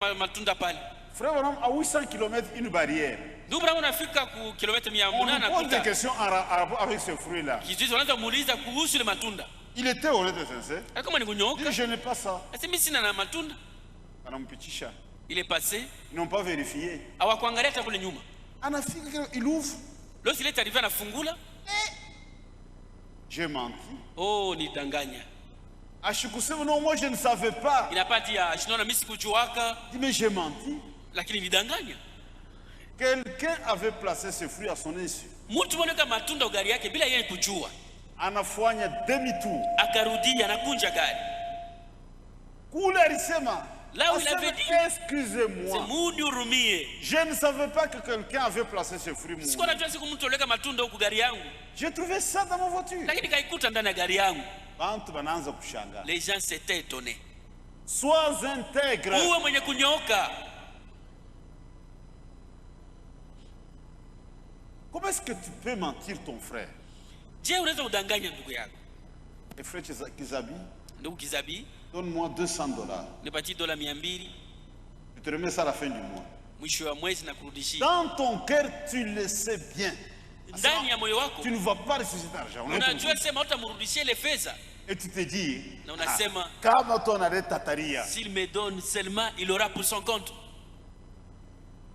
matunda pale. Frère Branham, à 800 km, une barrière. Ndugu Branham unafika ku kilomita 100 On na pose des kuta. questions en rapport avec ce fruit-là. Kizuizi wanaanza muuliza kuhusu ile matunda. Il était honnête et sincère. Kama ni Il dit, kunyoka, je n'ai pas ça. ati mimi sina na matunda. Anampitisha. Il est passé, Ils n'ont pas vérifié. hawakuangalia hata kule nyuma. Anafika, il ouvre. Lorsqu'il est arrivé anafungula, J'ai menti. oh nidanganya. Ashikusema, non, moi je ne savais pas. Inapati ya shinaona mimi sikujuaka, Il dit, mais j'ai menti. lakini nidanganya. Quelqu'un avait placé ce fruit à son insu. Mtu mmoja matunda gari yake bila yeye kujua. Anafanya demi-tour. Akarudia anakunja gari. Kule alisema, Là où il avait dit, c'est excusez-moi. Mungu hurumie. Je ne savais pas que quelqu'un avait placé ce fruit. Sikuwa najua siku mtu oleka matunda huku gari yangu, J'ai trouvé ça dans ma voiture. lakini kaikuta ndani ya gari yangu. Bantu banaanza kushanga. Les gens s'étaient étonnés. Sois intègre. Uwe mwenye kunyoka. Comment est-ce que tu peux mentir ton frère? Je, unaweza udanganya ndugu yako? Et frère Kizabi, Ndugu Kizabi, donne-moi $200. nipatie dola 200 Je te remets ça à la fin du mois. mwisho wa mwezi na kurudishia. Dans ton cœur, tu le sais bien. Ndani ya moyo wako Tu ne vas pas ressusciter l'argent. unajua sema utamrudishia ile fedha, Et tu te dis, na unasema kama tu analeta tataria. s'il me donne seulement il aura pour son compte.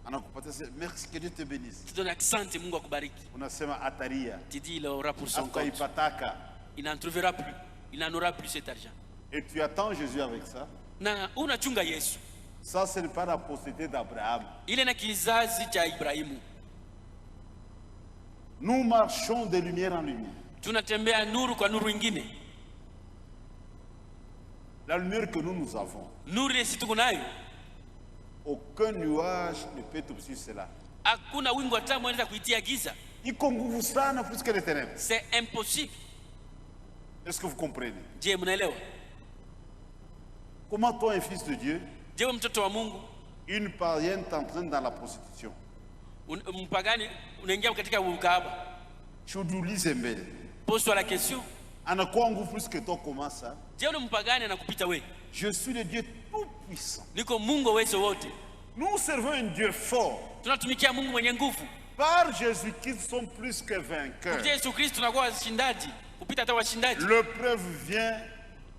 Anakupatia, merci, que Dieu te bénisse. Tu donnes asante, Mungu akubariki. Unasema ataria. Tu dis il aura pour son compte. Ataipataka. Il n'en trouvera plus. Il n'en aura plus cet argent. Et tu attends Jésus avec ça. Na unachunga Yesu. Ça, ce n'est pas la postérité d'Abraham. Ile na kizazi cha Ibrahimu. Nous marchons de lumière en lumière. Tunatembea nuru kwa nuru ingine. La lumière que nous avons, Nuru ile situ kunayo. aucun nuage ne peut obscurer cela. Hakuna wingu hata mweza kuitia giza. Iko nguvu sana plus que les ténèbres. C'est impossible. Est-ce que vous comprenez? Je, mnaelewa? Comment toi, un fils de Dieu, Je, mtoto wa Mungu, une païenne t'entraîne dans la prostitution? mpagani unaingia katika ukahaba. Chudulize mbele. Pose-toi la question. Anakuwa nguvu plus que toi, comment ça? Je, ule mpagani anakupita wewe? Je suis le Dieu tout puissant. Niko Mungu uwezo wote. Nous servons un Dieu fort. Tunatumikia Mungu mwenye nguvu. Par Jésus-Christ, nous sommes plus que vainqueurs. Kupitia Yesu Kristo tunakuwa washindaji. Kupita hata washindaji. L'épreuve vient,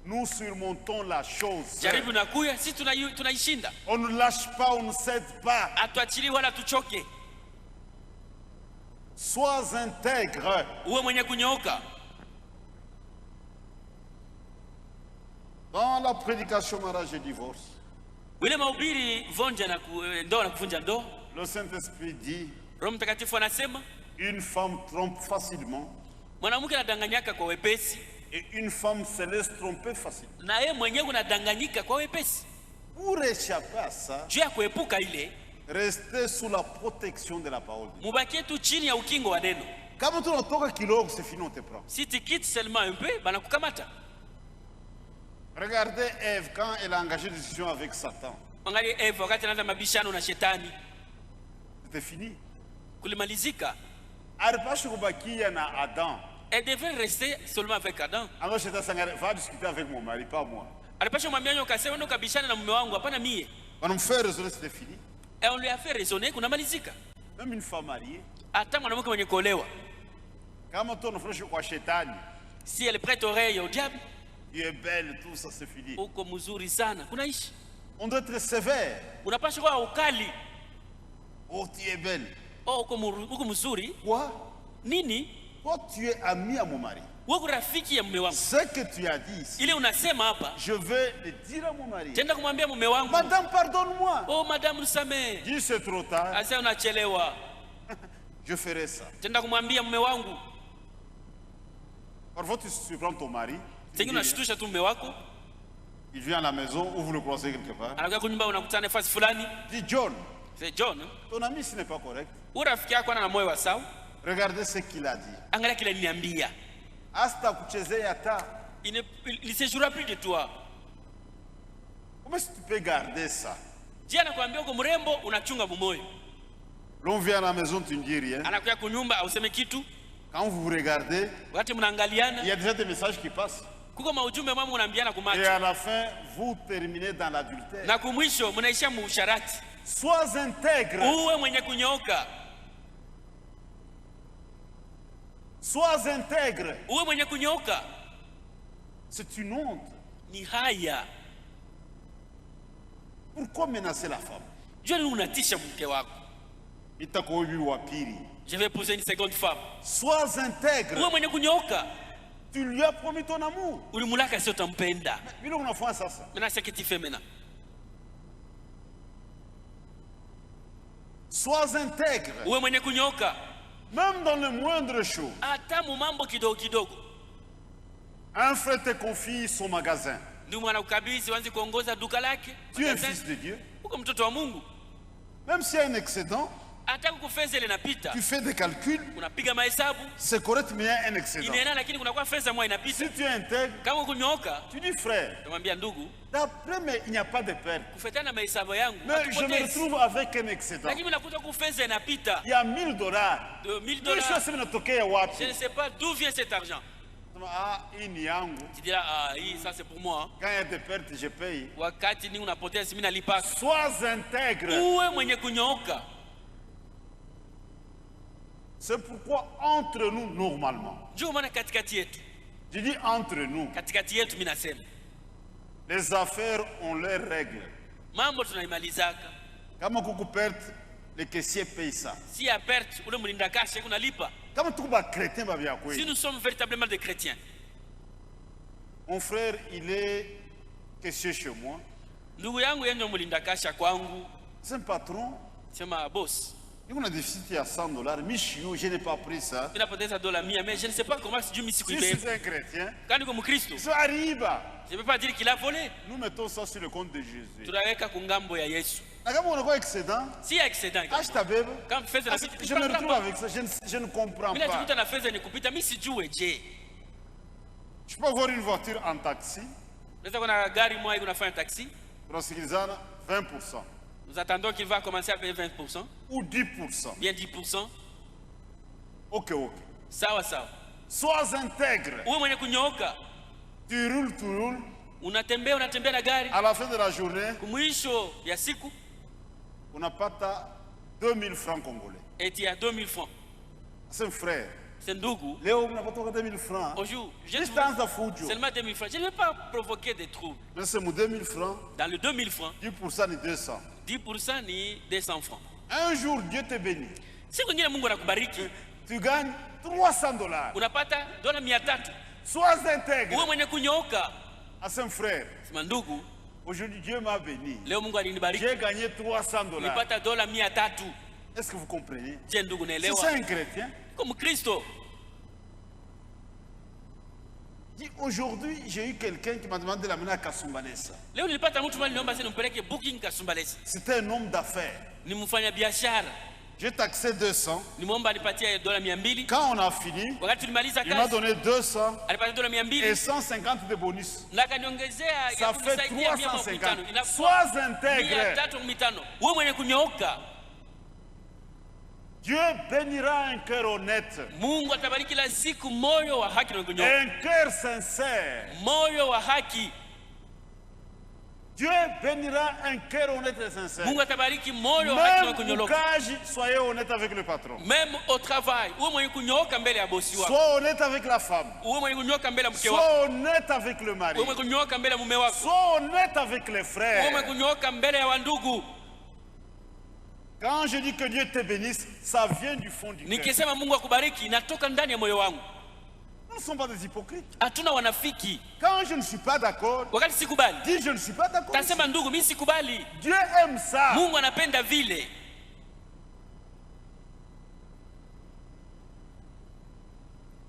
nous surmontons la chose. Jaribu nakuya, sisi tunaishinda. On ne lâche pas, on ne cède pas. Atuachili wala tuchoke. Sois intègre. Uwe mwenye kunyooka. Dans la prédication mariage et divorce, Wile mahubiri vonja na ndoa na kuvunja ndoa, le Saint-Esprit dit, Roho Mtakatifu anasema une femme trompe facilement mwanamke anadanganyaka kwa wepesi, et une femme se laisse tromper facilement. na yeye mwenyewe unadanganyika kwa wepesi. Pour échapper à ça, Juu ya kuepuka ile, restez sous la protection de la parole de Dieu. mubakie tu chini ya ukingo wa neno. Kama tu unatoka kidogo, c'est fini, on te prend. Si tu quittes seulement un peu, banakukamata. Regardez Ève quand elle a engagé des discussions avec Satan. Angalia Eva wakati anaanza mabishano na shetani, C'était fini. kulimalizika. Alipashi kubakia na Adam. Elle devait rester seulement avec Adam. Alors Satan s'engage, va discuter avec mon mari, pas moi. Alipasha mwambia nyoka sema ndo kabishana na mume wangu, hapana mie. On me fait raisonner, c'était fini. Et on lui a fait raisonner, kunamalizika. Même une femme mariée, Hata mwanamke mwenye kuolewa, kama tu unafundisha kwa shetani, si elle prête oreille au diable, tu es belle, tout ça c'est fini. uko mzuri sana, kunaishi. On doit être sévère. Unapasha kuwa ukali. Oh, tu es belle. Oh, uko mzuri. Quoi? Nini? Toi, tu es ami à mon mari. Wewe rafiki ya mume wangu. Ce que tu as dit ici, Ile unasema hapa, je vais le dire à mon mari. tenda kumwambia mume wangu. Madame, pardonne-moi. Oh, madame nisamehe. Dis, c'est trop tard. Asa unachelewa. Je ferai ça. Tenda kumwambia mume wangu. Parfois, tu surprends ton mari. Tengi unashtusha tu mume wako. Il vient à la maison ou vous le croisez quelque part. Anakuja kunyumba unakutana nafasi fulani. Dis, John, C'est John. ton ami, ce n'est pas correct. Urafiki yako ana na moyo wa sawa. Regardez ce qu'il a dit. Angalia kile niliambia. Hasta kuchezea ta. Il ne se jouera plus de toi. Comment est-ce que tu peux garder ça? Je, anakuambia uko mrembo unachunga mumoyo. L'on vient à la maison, tu ne dis rien. Anakuja kunyumba auseme kitu. Quand vous vous regardez, Wakati il mnaangaliana, y a déjà des messages qui passent. Kuko maujumbe mwa mnaambiana Et kumacho. à la fin, vous terminez dans l'adultère. Na kumwisho mnaisha muusharati. Sois intègre. Uwe mwenye kunyooka. Sois intègre. Uwe mwenye kunyooka. C'est une honte. Ni haya. Pourquoi menacer la femme? Jua ni unatisha mke wako. Itakobi wa pili. Je vais poser une seconde femme. Sois intègre. Uwe mwenye kunyooka. Tu lui as promis ton amour. Ulimulaka sio utampenda. Vile unafanya sasa. Maintenant c'est que tu fais maintenant. Sois intègre. Uwe mwenye kunyooka. Même dans le moindre chose. Hata mu mambo kidogo kidogo. Un frère te confie son magasin. Ndio mwana ukabidhi wanze kuongoza duka lake. Tu es fils de Dieu. Uko mtoto wa Mungu. Même s'il y a un excédent, Hata kukufeza ile inapita. tu fais des calculs. Unapiga mahesabu. C'est correct, mais il y a un excédent. Inaenda lakini kuna kwa fedha mwa inapita. Si tu es intègre, Kama kunyooka, tu dis frère, namwambia ndugu, d'après, mais il n'y a pas de perte. kufuatana na mahesabu yangu, Mais je me hatupotezi. retrouve avec un excédent. Lakini nakuta kufeza inapita Il y a $1000. de 1000 Mimi dollars. sio natokea wapi? Je ne sais pas d'où vient cet argent. Ah, hii ni yangu. Tu diras ah, hii ça c'est pour moi. Quand il y a des pertes, je paye. Wakati ni unapoteza mimi nalipa. Sois intègre. Uwe mwenye kunyooka. C'est pourquoi entre nous, normalement, Njoo maana katikati yetu. je dis entre nous, Katikati yetu mimi nasema. les affaires ont leurs règles. Mambo tunaimalizaka. Kama kuku perte, le caissier paye ça. Si ya perte ule mlinda kasha kunalipa. Kama tuko ba chrétien ba vya Si kweli. nous sommes véritablement des chrétiens. Mon frère, il est caissier chez moi. Ndugu yangu yeye ndio mlinda kasha kwangu. C'est un patron. Sema boss. Il y a un déficit à $100. Michio, je n'ai pas pris ça. Mimi napoteza dola 100 mais je ne sais pas comment sijui mimi Si sikuibeba. c'est un chrétien, Quand niko mkristo, ça arrive. je ne peux pas dire qu'il a volé. Nous mettons ça sur le compte de Jésus. Tunaweka kungambo ya Yesu. Na kama unakuwa excédent, Si ya excédent. achète bebe. Kama fedha na Je vitu. me retrouve avec ça, je ne comprends Mimi pas. najikuta na fedha ni kupita mimi sijue je. Je peux avoir une voiture en taxi, Unaweza kuna gari moja unafanya taxi. tunasikilizana 20% Nous attendons qu'il va commencer à payer 20%, ou 10%. bien 10%. Ok. Sawa sawa. Sois intègre. Uwe mwenye kunyooka. Tu roules. Unatembea na gari. À la fin de la journée, Mwisho ya siku unapata 2000 francs congolais. eti ya 2000 francs. C'est un frère. C'est ndugu. Leo unapata 2000 francs. Bonjour. Juste dans la fujo. Seulement 2000 francs. Je ne vais pas provoquer des troubles. Mais c'est mon 2000 francs, Dans le 2000 francs, 10% de 200. 10% ni 200 francs. Un jour, Dieu te bénit. Siku nyingine Mungu anakubariki, Tu gagnes $300. unapata dola 300. Sois Uwe intègre. mwenye kunyooka. À son frère. Sema ndugu, Aujourd'hui, Dieu m'a béni. leo Mungu alinibariki. J'ai gagné $300. Nilipata dola 300. Est-ce que vous comprenez? Je ndugu Si c'est naelewa. un chrétien, Comme Kristo. dit aujourd'hui, j'ai eu quelqu'un qui m'a demandé de l'amener à Kasumbalesa. Leo nilipata mtu mali niomba sasa nimpeleke booking Kasumbalesa. C'était un homme d'affaires. Ni mfanya biashara. J'ai taxé 200. Nimeomba anipatie dola 200. Quand on a fini, Wakati tulimaliza il m'a kazi, donné 200 alipata dola et 200 150 de bonus. na akaniongezea Ça ya fait kunisaidia 350. 500. Sois intègre. 350. Wewe mwenye kunyooka. Dieu bénira un cœur honnête, Mungu atabariki kila siku moyo wa haki na kunyooka. un cœur sincère. Moyo wa haki. Dieu bénira un cœur honnête et sincère. Mungu atabariki moyo wa haki na Même au kunyooka. cage, soyez honnête avec le patron. Même au travail, uwe mwenye kunyooka mbele ya bosi wako. Sois honnête avec la femme. Uwe mwenye kunyooka mbele ya mke wako. Sois honnête avec le mari. Uwe mwenye kunyooka mbele ya mume wako. Sois honnête avec les Uwe frères. mwenye kunyooka mbele ya wandugu. Quand je dis que Dieu te bénisse, ça vient du fond du cœur. Nikisema Mungu akubariki, natoka ndani ya moyo wangu. Nous ne sommes pas des hypocrites. Hatuna wanafiki. Quand je ne suis pas d'accord, Wakati sikubali, dis je ne suis pas d'accord. tasema ndugu, mimi sikubali. Dieu aime ça. Mungu anapenda vile.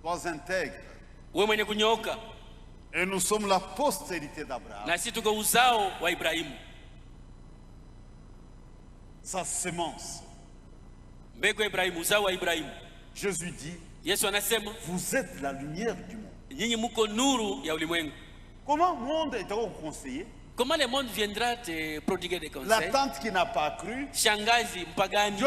Sois intègre. Wewe mwenye kunyooka. Et nous sommes la postérité d'Abraham. Na sisi tuko uzao wa Ibrahimu. Sa semence. Mbegu ya Ibrahimu, uzao wa Ibrahimu. Jésus dit, Yesu anasema, vous êtes la lumière du monde. nyinyi mko nuru ya ulimwengu. Comment le monde est encore conseillé? Comment le monde viendra te prodiguer des La conseils? tante qui n'a pas cru, Shangazi mpagani,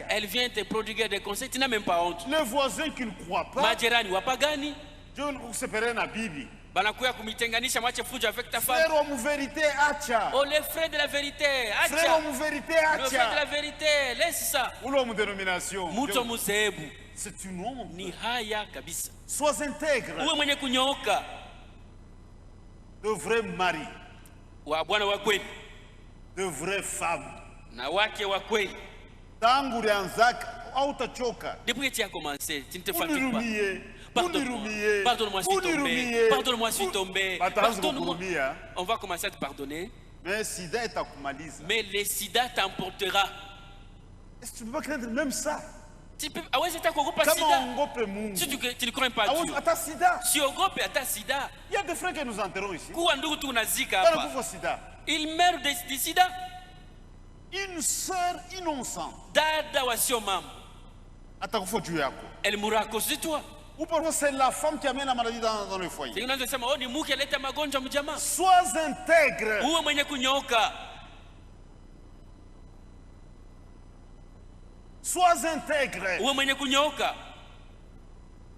elle vient te prodiguer des conseils, tu n'as même pas honte. le voisin qui ne croit pas, Majirani wapagani, Dieu nous séparait dans la Bible. banakuya kumitenganisha mwache fujo avec ta femme. Frère homme vérité, acha. Oh, les frères de la vérité, Frère acha. homme vérité, Le frère de la acha. vérité, laisse ça. Ou l'homme dénomination. Muto musebu. C'est une honte. Ni haya kabisa. Sois intègre. Uwe mwenye kunyooka. De vrais maris. Wa bwana wa kweli. De vraies femmes. Na wake wa kweli. Tangu ulianzaka hautachoka. Depuis que tu as commencé, tu ne te fatigues pas. Unirumie. Pardonne-moi. Pardonne-moi, je suis tombé. Pardonne-moi, je suis tombé. Pardonne-moi. On va commencer à te pardonner. Mais sida itakumaliza. Mais le sida t'emportera. Est-ce que tu ne peux pas craindre même ça? Tu peux. Ah ouais, c'est ta pas Kama sida. ongope Mungu. Si tu ne crains pas Dieu. Ata sida. Si ogope ata sida. Il y a des frères que nous enterrons ici. Kuwa ndugu tu unazika Bana hapa. kufa sida. Il meurt de sida. Une sœur innocente. Dada wasio mama. Atakufa juu yako. Elle mourra à cause de toi. Ou parfois c'est la femme qui amène la maladie dans le foyer. C'est unaanza sema oh ni mke aleta magonjwa mjamaa. Sois intègre. Uwe mwenye kunyooka. Sois intègre. Uwe mwenye kunyooka.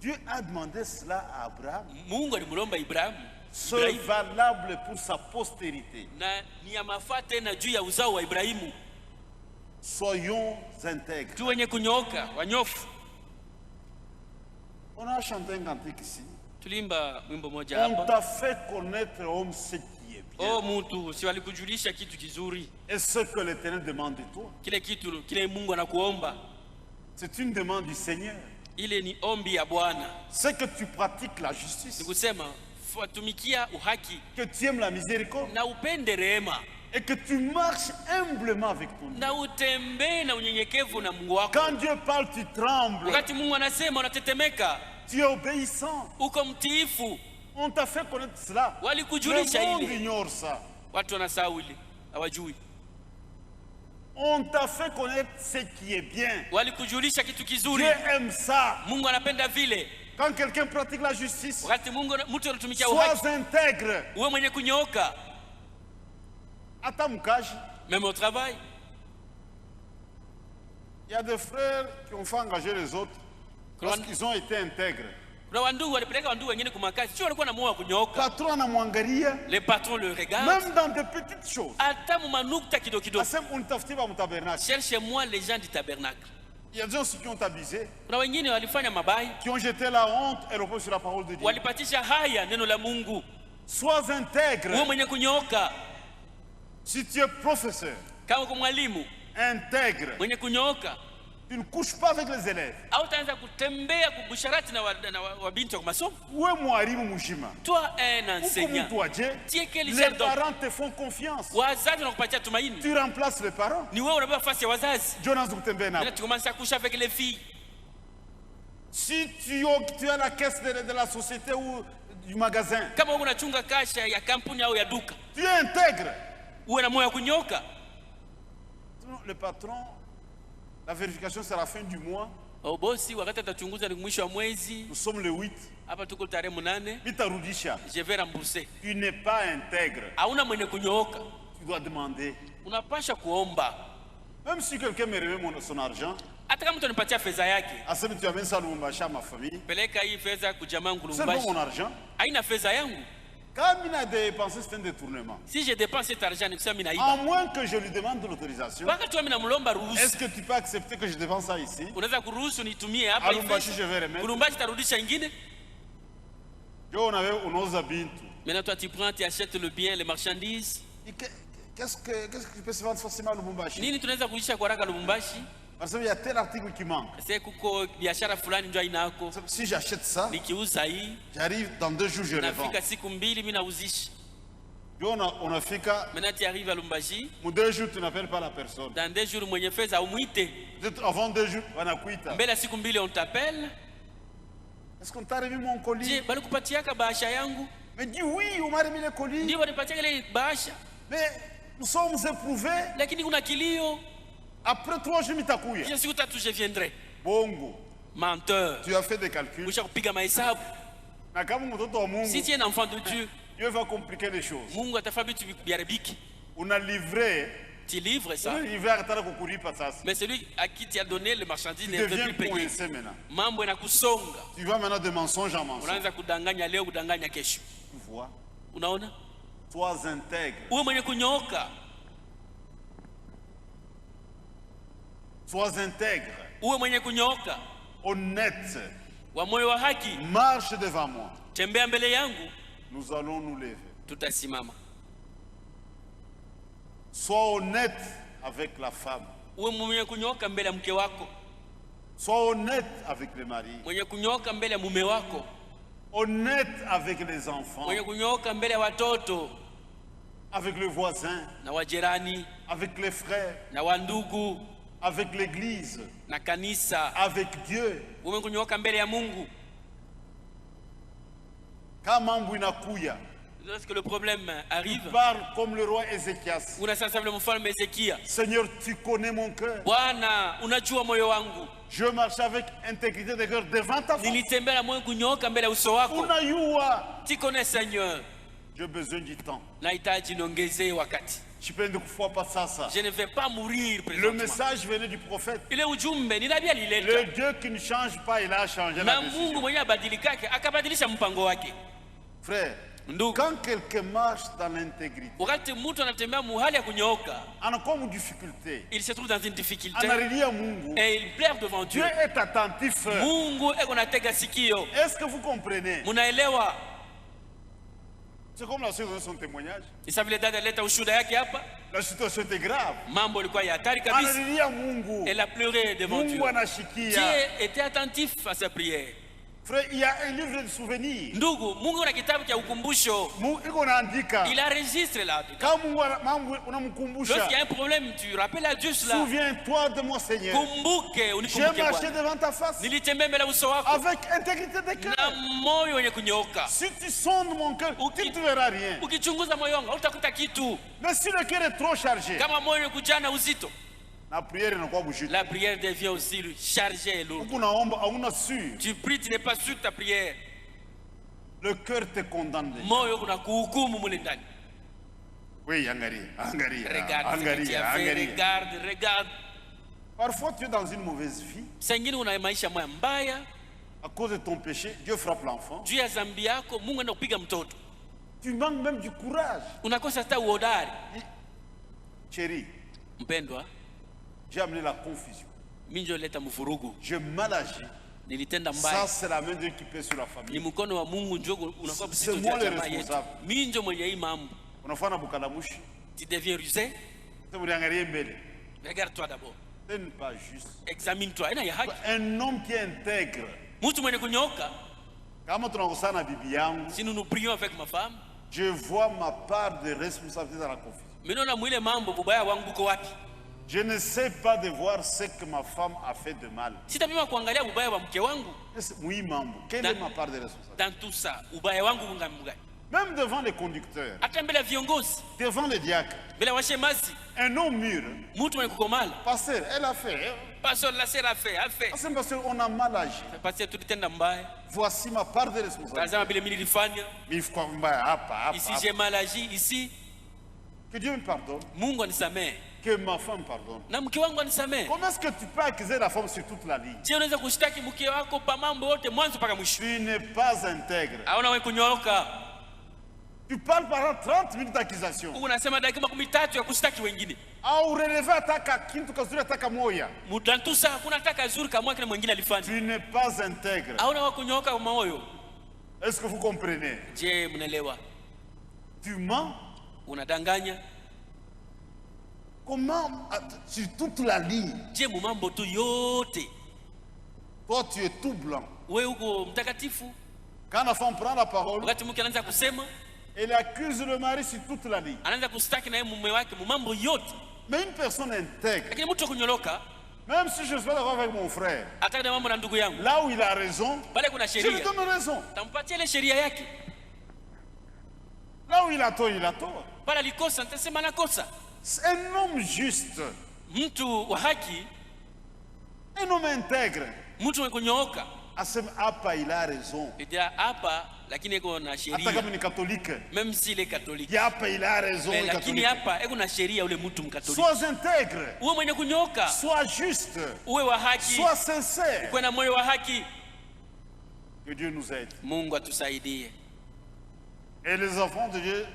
Dieu a demandé cela à Abraham. Mungu alimlomba Ibrahimu. C'est valable pour sa postérité. Na ni ya mafaa tena juu ya uzao wa Ibrahimu. Soyons intègres. Tu wenye kunyooka, wanyofu. On a chanté un cantique ici. Tulimba wimbo moja On hapa. t'a fait connaître, homme, ce qui est bien. Oh mtu, si walikujulisha kitu kizuri. Et ce que l'Éternel demande de toi. Kile kitu kile Mungu anakuomba. C'est une demande du Seigneur. Ile ni ombi ya Bwana. C'est que tu pratiques la justice. Nikusema fuatumikia uhaki Que tu aimes la miséricorde. na upende rehema Et que tu marches humblement avec ton Dieu. na utembee na unyenyekevu na Mungu wako. Quand Dieu parle, tu trembles. Wakati Mungu anasema unatetemeka, Tu es obéissant. uko mtiifu. On t'a fait connaître cela. Le Walikujulisha monde ile. ignore ça. Watu wanasahau ile, hawajui. On t'a fait connaître ce qui est bien. Walikujulisha kitu kizuri. Dieu aime ça. Mungu anapenda vile. Quand quelqu'un pratique la justice, Wakati mtu anatumikia uhaki, sois intègre. uwe mwenye kunyooka. Hata mkaji. Même au travail, Il y a des frères qui ont fait engager les autres parce Kuna- qu'ils ont été intègres. kuna wandugu walipeleka wandugu wengine kumakazi, sio walikuwa na moyo wa kunyooka. Patron anamwangalia Le patron le regarde, même dans de petites choses. hata manukta kidogo kidogo. Asema unitafutie ba mtabernacle. Cherchez-moi les gens du tabernacle. Il y a des gens aussi qui ont abusé, Kuna wengine walifanya mabaya, qui ont jeté la honte et reposé sur la parole de Dieu. walipatisha haya neno la Mungu. Sois Uwe intègre. mwenye kunyooka. Si tu es professeur, Kama uko mwalimu intègre, mwenye kunyooka, tu ne couches pas avec les élèves. au utaanza kutembea kubusharati na wabinti wa masomo. Uwe mwalimu mujima. Toi un Uko enseignant, mtu aje. tu es quel Les genre d'homme? parents te font confiance. Wazazi wanakupatia tumaini, Tu remplaces les parents. ni wewe unabeba nafasi ya wazazi. Jonas Gutembena. Maintenant tu commences à coucher avec les filles. Si tu es à la caisse de la société ou du magasin, Kama wewe unachunga kasha ya kampuni au ya duka, tu es intègre. uwe na moyo wa kunyoka. Le patron, la vérification c'est à la fin du mois. Au bosi wakati atachunguza ni mwisho wa mwezi, Nous sommes le 8. hapa tuko tarehe 8, Mitarudisha. je vais rembourser. Tu n'es pas intègre. Hauna mwenye kunyooka, Tu dois demander. unapasha kuomba. Même si quelqu'un me remet son argent, Hata kama mtu anipatia fedha yake, Asemi tu amènes ça à Lubumbashi à ma famille. peleka hii fedha kujamaa C'est pas Lubumbashi. mon argent. Haina fedha yangu. Quand il a dépensé, c'est un détournement. Si je dépense cet argent, ni kusema mimi naiba. À moins que je lui demande de l'autorisation. Wakati mimi namlomba ruhusa, Est-ce que tu peux accepter que je dépense ça ici? unaweza kuruhusu nitumie À hapa hii Lubumbashi, fedha? je vais remettre. Lubumbashi tarudisha ingine. Yo, on avait unauza bintu. Maintenant toi tu prends, tu achètes le bien, les marchandises. Qu'est-ce que tu peux se vendre facilement à Lubumbashi? Nini tunaweza kuisha kwa haraka Lubumbashi? Parce qu'il y a tel article qui manque. Sasa kuko biashara fulani ndio inako. Si j'achète ça, Nikiuza hii, j'arrive dans 2 jours, je revends. nafika siku mbili mimi nauzisha. Yo, on a fait qu'à Maintenant tu arrives à Lubumbashi, 2 jours, tu n'appelles pas la personne. dans 2 jours mwenye fedha umuite. Peut-être avant 2 jours, on a quitté. Mbele ya siku mbili on t'appelle. Est-ce qu'on t'a remis mon colis? Je, bali kupatiaka bahasha yangu? Mais dis oui, on m'a remis le colis. Ndio wanipatia ile bahasha. Mais nous sommes éprouvés. Lakini kuna kilio. Après 3 jours, mitakuya. Kisha siku tatu je viendrai. Bongo. Menteur. Tu as fait des calculs. Usha kupiga mahesabu. Na kama mtoto wa Mungu, Si tu es un enfant de Dieu, Dieu va compliquer les choses. Mungu atafanya vitu viharibiki. On a livré tu livres ça. Mais celui à qui tu as donné le marchandise ne veut plus payer. Mambo inakusonga. Tu vas maintenant de mensonge en mensonge. Unaanza kudanganya leo, kudanganya kesho. Tu vois? Unaona? Sois intègre. Uwe mwenye kunyooka. Sois intègre. Uwe mwenye kunyooka. Honnête. Wa moyo wa haki. Marche devant moi. Tembea mbele yangu. Nous allons nous lever. Tutasimama. Sois honnête avec la femme. Uwe mwenye kunyooka mbele ya mke wako. Sois honnête avec le mari. Mwenye kunyooka mbele ya mume wako. Honnête avec les enfants. Mwenye kunyooka mbele ya watoto. Avec le voisin. Na wajirani. Avec les frères. Na wandugu. Avec l'église. Na kanisa. Avec Dieu. Uwe kunyooka mbele ya Mungu. Kama mambo inakuya. Lorsque le problème arrive, tu parles comme le roi Ézéchias. Seigneur, tu connais mon cœur. Je marche avec intégrité de cœur devant ta face. Tu connais, Seigneur. J'ai besoin du temps. Je ne vais pas mourir présentement. Le message venait du prophète. Le Dieu qui ne change pas, il a changé la décision. Frère, quand quelqu'un marche dans l'intégrité, difficulté, il se trouve dans une difficulté et il pleure devant Dieu. Dieu est attentif. Est-ce que vous comprenez? C'est comme la situation de son témoignage. La situation était grave. Elle a pleuré devant Dieu. Dieu était attentif à sa prière. Frère, il y a un livre de souvenirs. Il enregistre là. Lorsqu'il y a un problème, tu rappelles à Dieu cela. Souviens-toi de mon Seigneur. J'ai marché devant ta face avec intégrité de cœur. Si tu sondes mon cœur, tu ne verras rien. Mais si le cœur est trop chargé, la prière devient aussi chargée et lourde. Tu pries, tu n'es pas sûr de ta prière. Le cœur te condamne. Oui, regarde. Parfois tu es dans une mauvaise vie. À cause de ton péché, Dieu frappe l'enfant. Tu manques même du courage. Chérie, j'ai amené la confusion. J'ai mal agi. Ça, c'est la main de Dieu qui pèse sur la famille. C'est moi le responsable. Tu deviens rusé. Regarde-toi d'abord. Ce n'est pas juste. Examine-toi. Un homme qui est intègre. Si nous nous prions avec ma femme, je vois ma part de responsabilité dans la confusion. Je ne sais pas de voir ce que ma femme a fait de mal. Quelle est ma part de responsabilité? Dans tout ça, même devant les conducteurs, devant les diacres, un homme mûr, pasteur, elle a fait. Pasteur, on a mal agi. Voici ma part de responsabilité. Ici j'ai mal agi, ici. Que Dieu me pardonne. Que ma femme pardonne. Comment est-ce que tu peux accuser la femme sur toute la ligne? Tu n'es pas intègre. Tu parles pendant 30 minutes d'accusation. Tu n'es pas intègre. Est-ce que vous comprenez? Tu mens. Comment sur toute la ligne? Toi tu es tout blanc. Quand la femme prend la parole, elle accuse le mari sur toute la ligne. Mais une personne intègre, même si je suis d'accord avec mon frère, là où il a raison, je lui donne raison. Là où il a tort, il a tort. Un homme juste, un homme intègre, il a raison. lakini eko na sheria. Hata kama ni catholique, même si il est catholique, hapa il a raison, lakini hapa eko na sheria ule mtu mkatoliki. Sois intègre, uwe mwenye kunyoka, sois juste, uwe wa haki, sois sincère. uwe na moyo wa haki. Que Dieu nous aide. Mungu atusaidie. Et les enfants de Dieu,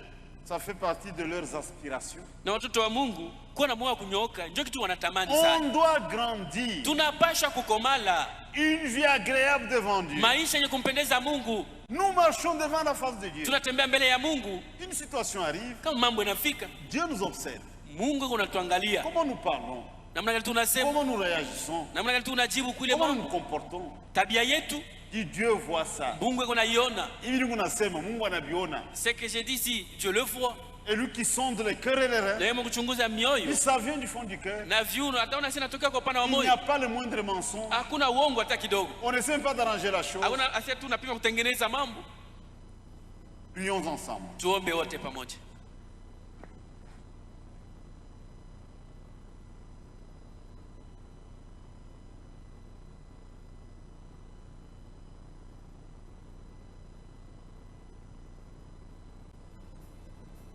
ça fait partie de leurs aspirations. Na watoto wa Mungu kuwa na moyo wa kunyoka ndio kitu wanatamani sana. On doit grandir. Tunapasha kukomala. Une vie agréable devant Dieu. Maisha yenye kumpendeza Mungu. Nous marchons devant la face de Dieu. Tunatembea mbele ya Mungu. Une situation arrive. Kama mambo yanafika, Dieu nous observe. Mungu anatuangalia. Comment nous parlons? Namna gani tunasema? Comment nous réagissons? Namna gani tunajibu kule mambo? Comment nous comportons? Tabia yetu. Dieu voit ça. Mungu anaiona. Hivi unasema Mungu anaviona. C'est que je dis si Dieu le voit. Et lui qui sonde les cœurs et les reins. Et ça vient du fond du cœur. Il n'y a pas le moindre mensonge. On n'essaie pas d'arranger la chose. Prions ensemble.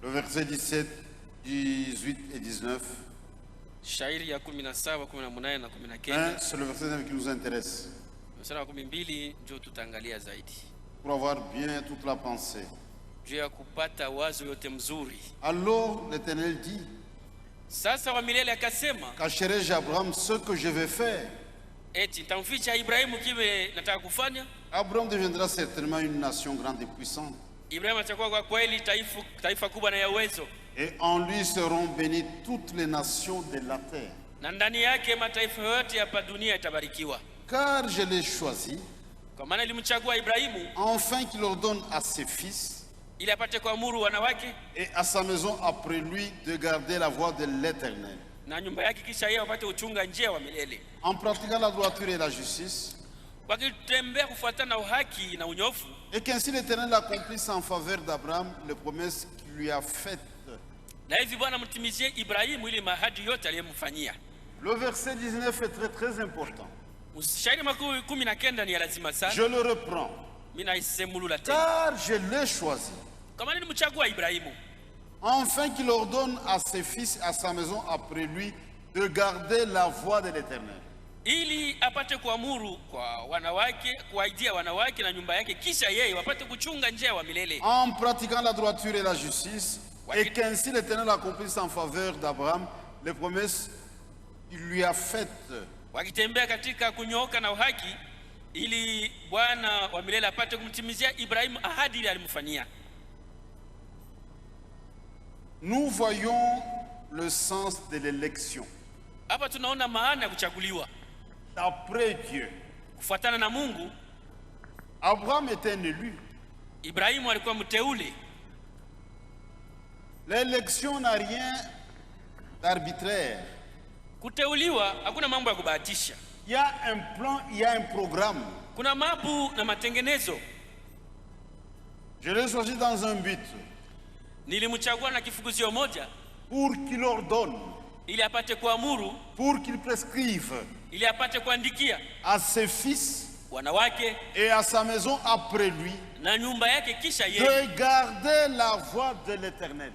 Le verset 17, 18 et 19. C'est le verset qui nous intéresse. Pour avoir bien toute la pensée. Alors l'Éternel dit, cacherai-je à Abraham ce que je vais faire? Abraham deviendra certainement une nation grande et puissante. Et en lui seront bénies toutes les nations de la terre. Car je l'ai choisi, enfin qu'il ordonne à ses fils et à sa maison après lui de garder la voie de l'Éternel, en pratiquant la droiture et la justice, et qu'ainsi l'Éternel accomplisse en faveur d'Abraham les promesses qu'il lui a faites. Le verset 19 est très très important. Je le reprends. Car je l'ai choisi, enfin qu'il ordonne à ses fils et à sa maison après lui de garder la voie de l'Éternel, ili apate kuamuru kwa wanawake, kuaidia wanawake na nyumba yake, kisha yeye wapate kuchunga njia wa milele, en pratiquant la droiture et la justice, et qu'ainsi l'Éternel accomplisse en faveur d'Abraham les promesses qu'il lui a faites. Wakitembea katika kunyooka na uhaki, ili Bwana wa milele apate kumtimizia Ibrahimu ahadi ile alimfanyia. Nous voyons le sens de l'élection. Hapa tunaona maana ya kuchaguliwa. D'après Dieu, kufuatana na Mungu, Abraham était un élu. Ibrahimu alikuwa mteule. L'élection n'a rien d'arbitraire. Kuteuliwa hakuna mambo ya kubahatisha. Il y a un plan, il y a un programme. Kuna mapu na matengenezo. Je l'ai choisi dans un but. Nilimchagua na kifukuzio moja, pour qu'il ordonne, ili apate kuamuru, pour qu'il prescrive, ili apate kuandikia à ses fils, wanawake, et à sa maison après lui, na nyumba yake kisha yeye, de garder la voie de l'Éternel.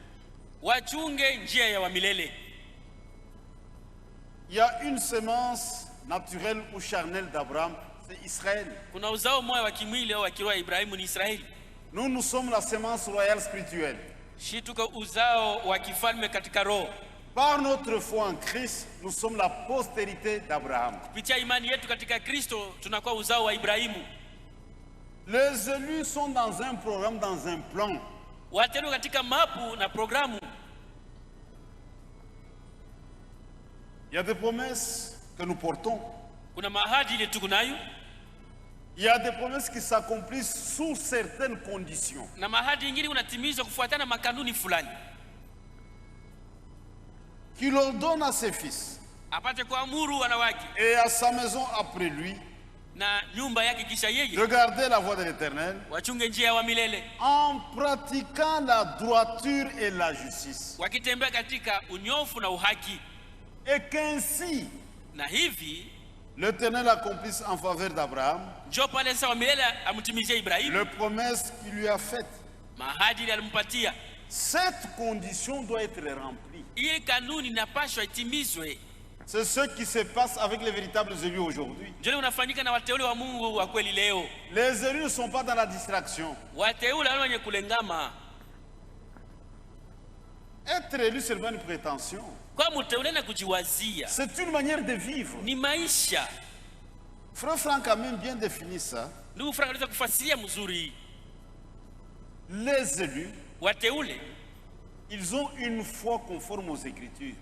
Wachunge njia ya wa milele. Il y a une semence naturelle ou charnelle d'Abraham, c'est Israël. Kuna uzao moja wa kimwili au wa kiroho Ibrahimu ni Israeli. Nous sommes la semence royale spirituelle. Shi tuko uzao wa kifalme katika roho. Par notre foi en Christ, nous sommes la postérité d'Abraham. Kupitia imani yetu katika Kristo tunakuwa uzao wa Ibrahimu. Les élus sont dans un programme, dans un plan. Wateule katika mapu na programu. Il y a des promesses que nous portons. Kuna mahadi ile tuko nayo. Il y a des promesses qui s'accomplissent sous certaines conditions. Na mahadi nyingine unatimizwa kufuatana makanuni fulani. Qu'il ordonne à ses fils, apate kuamuru wanawake, et à sa maison après lui, na nyumba yake kisha yeye, de garder la voie de l'Éternel, wachunge njia wa milele, en pratiquant la droiture et la justice, wakitembea katika unyofu na uhaki, et qu'ainsi na hivi L'Éternel accomplisse en faveur d'Abraham les promesses qu'il lui a faites. Cette condition doit être remplie. C'est ce qui se passe avec les véritables élus aujourd'hui. Les élus ne sont pas dans la distraction. Être élu, c'est pas une prétention. C'est une manière de vivre. Frère Franck a même bien défini ça. Les élus, ils ont une foi conforme aux Écritures.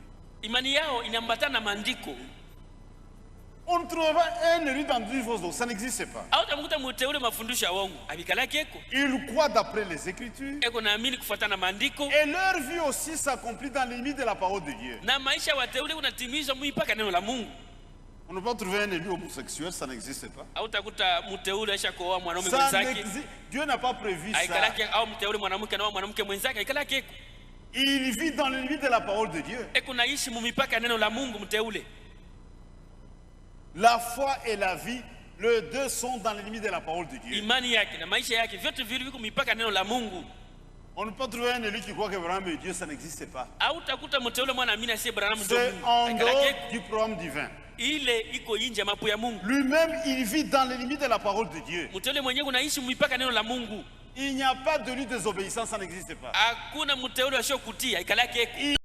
On ne trouve pas un élu dans 10 choses, ça n'existe pas. Ils croient d'après les Écritures. Et leur vie aussi s'accomplit dans les limites de la parole de Dieu. On ne peut pas trouver un élu homosexuel, ça n'existe pas. Dieu n'a pas prévu ça. Il vit dans les limites de la parole de Dieu. La foi et la vie, les deux sont dans les limites de la parole de Dieu. On ne peut pas trouver un élu qui croit que Abraham est Dieu, ça n'existe pas. C'est en dehors du programme divin. Lui-même, il vit dans les limites de la parole de Dieu. Il n'y a pas de lutte désobéissance, ça n'existe pas.